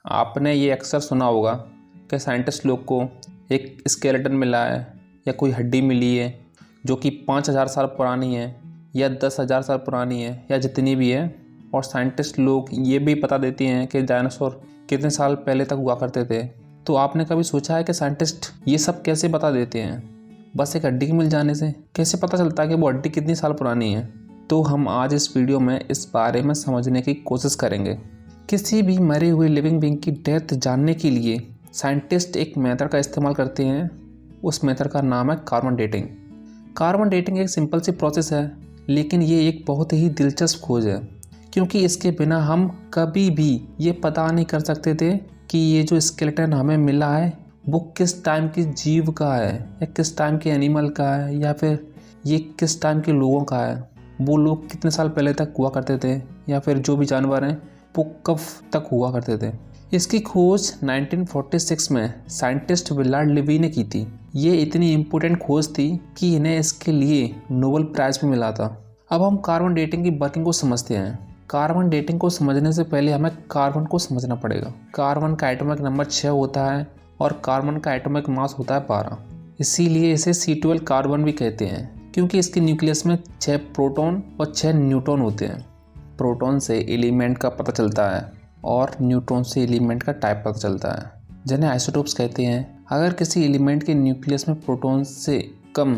आपने ये अक्सर सुना होगा कि साइंटिस्ट लोग को एक स्केलेटन मिला है या कोई हड्डी मिली है जो कि 5000 साल पुरानी है या 10,000 साल पुरानी है या जितनी भी है। और साइंटिस्ट लोग ये भी बता देती हैं कि डायनासोर कितने साल पहले तक हुआ करते थे। तो आपने कभी सोचा है कि साइंटिस्ट ये सब कैसे बता देते हैं? बस एक हड्डी के मिल जाने से कैसे पता चलता है कि वो हड्डी कितनी साल पुरानी है? तो हम आज इस वीडियो में इस बारे में समझने की कोशिश करेंगे। किसी भी मरे हुए लिविंग बीइंग की डेथ जानने के लिए साइंटिस्ट एक मेथड का इस्तेमाल करते हैं। उस मेथड का नाम है कार्बन डेटिंग। कार्बन डेटिंग एक सिंपल सी प्रोसेस है, लेकिन ये एक बहुत ही दिलचस्प खोज है, क्योंकि इसके बिना हम कभी भी ये पता नहीं कर सकते थे कि ये जो स्केलेटन हमें मिला है वो किस टाइम की जीव का है या किस टाइम के एनिमल का है या फिर ये किस टाइम के लोगों का है। वो लोग कितने साल पहले तक हुआ करते थे या फिर जो भी जानवर हैं वो कब तक हुआ करते थे। इसकी खोज 1946 में साइंटिस्ट विलार्ड लिवी ने की थी। ये इतनी इम्पोर्टेंट खोज थी कि इन्हें इसके लिए नोबेल प्राइज़ भी मिला था। अब हम कार्बन डेटिंग की वर्किंग को समझते हैं। कार्बन डेटिंग को समझने से पहले हमें कार्बन को समझना पड़ेगा। कार्बन का एटॉमिक नंबर 6 होता है और कार्बन का एटॉमिक मास होता है 12। इसीलिए इसे C12 कार्बन भी कहते हैं, क्योंकि इसके न्यूक्लियस में 6 प्रोटॉन और 6 न्यूट्रॉन होते हैं। प्रोटॉन से एलिमेंट का पता चलता है और न्यूट्रॉन से एलिमेंट का टाइप पता चलता है, जिन्हें आइसोटोप्स कहते हैं। अगर किसी एलिमेंट के न्यूक्लियस में प्रोटॉन से कम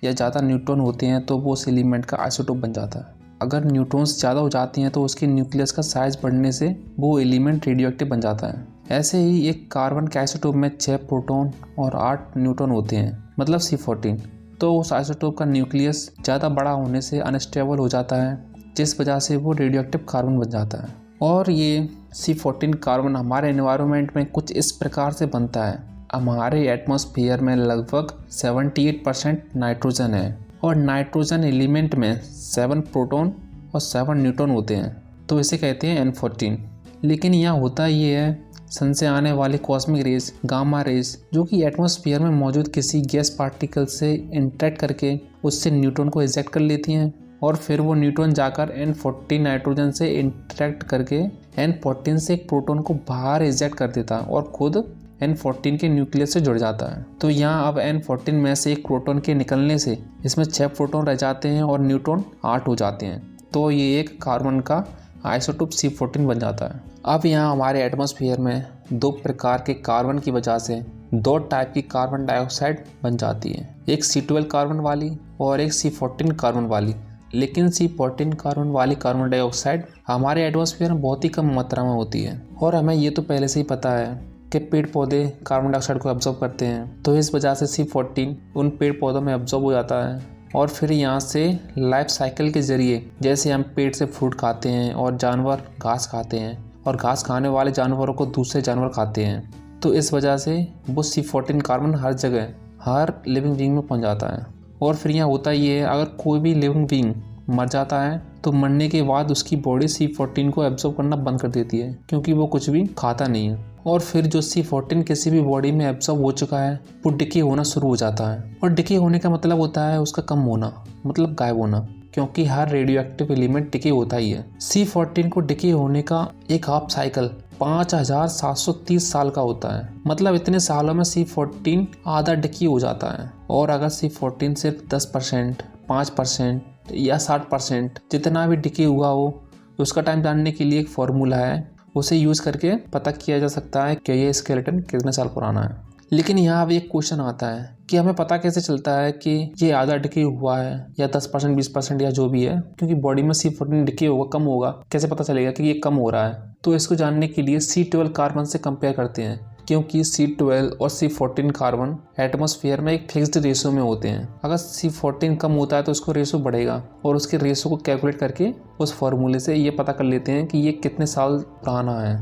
या ज़्यादा न्यूट्रॉन होते हैं तो वो उस एलिमेंट का आइसोटोप बन जाता है। अगर न्यूट्रॉन्स ज़्यादा हो जाती हैं तो उसके न्यूक्लियस का साइज बढ़ने से वो एलिमेंट रेडियोएक्टिव बन जाता है। ऐसे ही एक कार्बन के आइसोटोप में 6 प्रोटॉन और 8 न्यूट्रॉन होते हैं, मतलब C14। तो उस आइसोटोप का न्यूक्लियस ज़्यादा बड़ा होने से अनस्टेबल हो जाता है, जिस वजह से वो रेडियोएक्टिव कार्बन बन जाता है। और ये C14 कार्बन हमारे एनवायरनमेंट में कुछ इस प्रकार से बनता है। हमारे एटमॉस्फेयर में लगभग 78% नाइट्रोजन है और नाइट्रोजन एलिमेंट में 7 प्रोटॉन और 7 न्यूट्रॉन होते हैं, तो इसे कहते हैं N14। लेकिन यहाँ होता ये है, सन से आने वाली कॉस्मिक रेज, गामा रेज, जो कि एटमॉस्फेयर में मौजूद किसी गैस पार्टिकल से इंटरेक्ट करके उससे न्यूट्रॉन को इजेक्ट कर लेती हैं और फिर वो न्यूट्रॉन जाकर N14 नाइट्रोजन से इंटरेक्ट करके N14 से एक प्रोटॉन को बाहर इजेक्ट कर देता है और खुद N14 के न्यूक्लियस से जुड़ जाता है। तो यहाँ अब N14 में से एक प्रोटॉन के निकलने से इसमें 6 प्रोटॉन रह जाते हैं और न्यूट्रॉन 8 हो जाते हैं। तो ये एक कार्बन का आइसोटोप C14 बन जाता है। अब यहाँ हमारे एटमॉस्फेयर में 2 प्रकार के कार्बन की वजह से 2 टाइप की कार्बन डाइऑक्साइड बन जाती है, एक C12 कार्बन वाली और एक C14 कार्बन वाली। लेकिन C14 कार्बन वाली कार्बन डाइऑक्साइड हमारे एटमॉस्फेयर में बहुत ही कम मात्रा में होती है और हमें ये तो पहले से ही पता है कि पेड़ पौधे कार्बन डाइऑक्साइड को एब्जॉर्ब करते हैं। तो इस वजह से C14 उन पेड़ पौधों में एब्जॉर्ब हो जाता है और फिर यहाँ से लाइफ साइकिल के ज़रिए, जैसे हम पेड़ से फ्रूट खाते हैं और जानवर घास खाते हैं और घास खाने वाले जानवरों को दूसरे जानवर खाते हैं, तो इस वजह से वो C14 कार्बन हर जगह हर लिविंग बीइंग में पहुँच जाता है। और फिर यहाँ होता ये है, अगर कोई भी लिविंग बीइंग मर जाता है तो मरने के बाद उसकी बॉडी C14 को एब्जॉर्ब करना बंद कर देती है, क्योंकि वो कुछ भी खाता नहीं है। और फिर जो C14 किसी भी बॉडी में एब्जॉर्ब हो चुका है वो डिके होना शुरू हो जाता है। और डिके होने का मतलब होता है उसका कम होना, मतलब गायब होना, क्योंकि हर रेडियो एक्टिव एलिमेंट डिके होता ही है। C14 को डिके होने का एक हाफ साइकिल 5730 साल का होता है, मतलब इतने सालों में C14 आधा डिके हो जाता है। और अगर C14 सिर्फ 10%, 5% या 60% जितना भी डिके हुआ हो, उसका टाइम जानने के लिए एक फॉर्मूला है, उसे यूज़ करके पता किया जा सकता है कि ये स्केलेटन कितने साल पुराना है। लेकिन यहाँ अब एक क्वेश्चन आता है कि हमें पता कैसे चलता है कि ये आधा डिके हुआ है या 10%, 20% या जो भी है, क्योंकि बॉडी में C14 डिके होगा, कम होगा, कैसे पता चलेगा कि ये कम हो रहा है? तो इसको जानने के लिए C12 कार्बन से कंपेयर करते हैं, क्योंकि C12 और C14 कार्बन एटमॉस्फेयर में एक फिक्स्ड रेशो में होते हैं। अगर C14 कम होता है तो उसको रेशो बढ़ेगा और उसके रेशो को कैलकुलेट करके उस फॉर्मूले से ये पता कर लेते हैं कि ये कितने साल पुराना है।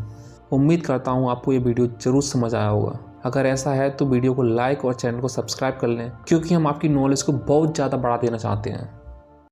उम्मीद करता हूँ आपको ये वीडियो ज़रूर समझ आया होगा। अगर ऐसा है तो वीडियो को लाइक और चैनल को सब्सक्राइब कर लें, क्योंकि हम आपकी नॉलेज को बहुत ज़्यादा बढ़ा देना चाहते हैं।